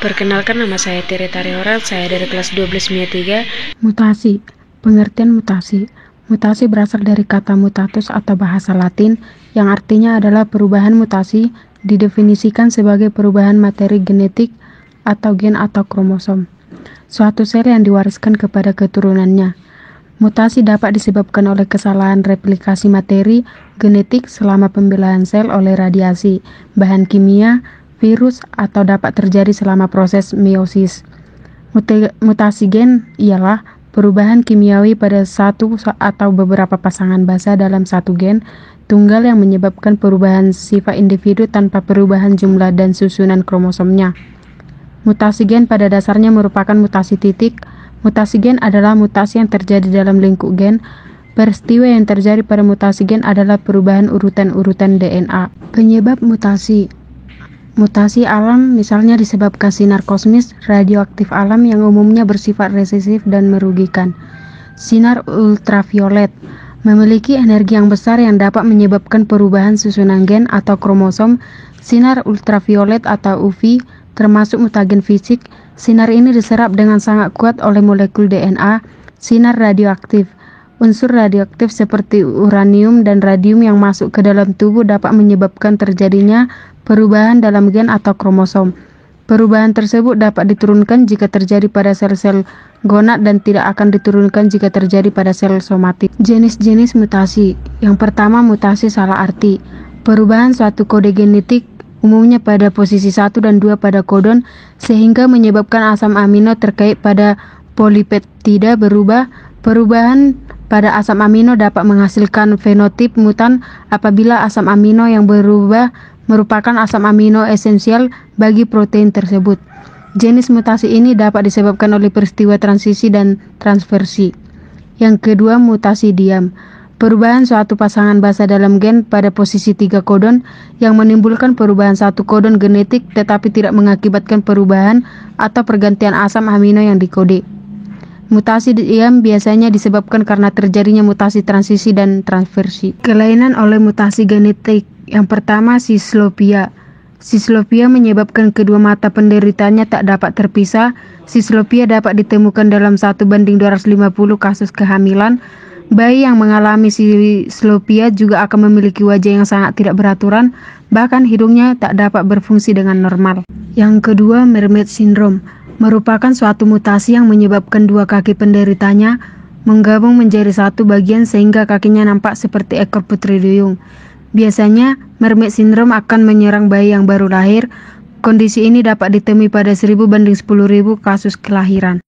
Perkenalkan, nama saya Tere Tariorat, saya dari kelas 12 MIA 3. Mutasi. Pengertian mutasi. Mutasi berasal dari kata mutatus atau bahasa Latin yang artinya adalah perubahan. Mutasi didefinisikan sebagai perubahan materi genetik atau gen atau kromosom suatu sel yang diwariskan kepada keturunannya. Mutasi dapat disebabkan oleh kesalahan replikasi materi genetik selama pembelahan sel oleh radiasi, bahan kimia, virus, atau dapat terjadi selama proses meiosis. Mutasi gen ialah perubahan kimiawi pada satu atau beberapa pasangan basa dalam satu gen tunggal yang menyebabkan perubahan sifat individu tanpa perubahan jumlah dan susunan kromosomnya. Mutasi gen pada dasarnya merupakan mutasi titik. Mutasi gen adalah mutasi yang terjadi dalam lingkup gen. Peristiwa yang terjadi pada mutasi gen adalah perubahan urutan-urutan DNA. Penyebab mutasi. Mutasi alam misalnya disebabkan sinar kosmis, radioaktif alam yang umumnya bersifat resesif dan merugikan. Sinar ultraviolet memiliki energi yang besar yang dapat menyebabkan perubahan susunan gen atau kromosom. Sinar ultraviolet atau UV termasuk mutagen fisik. Sinar ini diserap dengan sangat kuat oleh molekul DNA. Sinar radioaktif. Unsur radioaktif seperti uranium dan radium yang masuk ke dalam tubuh dapat menyebabkan terjadinya perubahan dalam gen atau kromosom. Perubahan tersebut dapat diturunkan jika terjadi pada sel-sel gonad dan tidak akan diturunkan jika terjadi pada sel somatik. Jenis-jenis mutasi. Yang pertama, mutasi salah arti. Perubahan suatu kode genetik umumnya pada posisi 1 dan 2 pada kodon sehingga menyebabkan asam amino terkait pada polipeptida berubah. Perubahan pada asam amino dapat menghasilkan fenotip mutan apabila asam amino yang berubah merupakan asam amino esensial bagi protein tersebut. Jenis mutasi ini dapat disebabkan oleh peristiwa transisi dan transversi. Yang kedua, mutasi diam. Perubahan suatu pasangan basa dalam gen pada posisi 3 kodon yang menimbulkan perubahan satu kodon genetik tetapi tidak mengakibatkan perubahan atau pergantian asam amino yang dikode. Mutasi diam biasanya disebabkan karena terjadinya mutasi transisi dan transversi. Kelainan oleh mutasi genetik. Yang pertama, sislopia. Sislopia menyebabkan kedua mata penderitanya tak dapat terpisah. Sislopia dapat ditemukan dalam 1:250 kasus kehamilan. Bayi yang mengalami sislopia juga akan memiliki wajah yang sangat tidak beraturan, bahkan hidungnya tak dapat berfungsi dengan normal. Yang kedua, Mermaid Syndrome, merupakan suatu mutasi yang menyebabkan dua kaki penderitanya menggabung menjadi satu bagian sehingga kakinya nampak seperti ekor putri duyung. Biasanya, Mermaid Syndrome akan menyerang bayi yang baru lahir. Kondisi ini dapat ditemui pada 1000 banding 10.000 kasus kelahiran.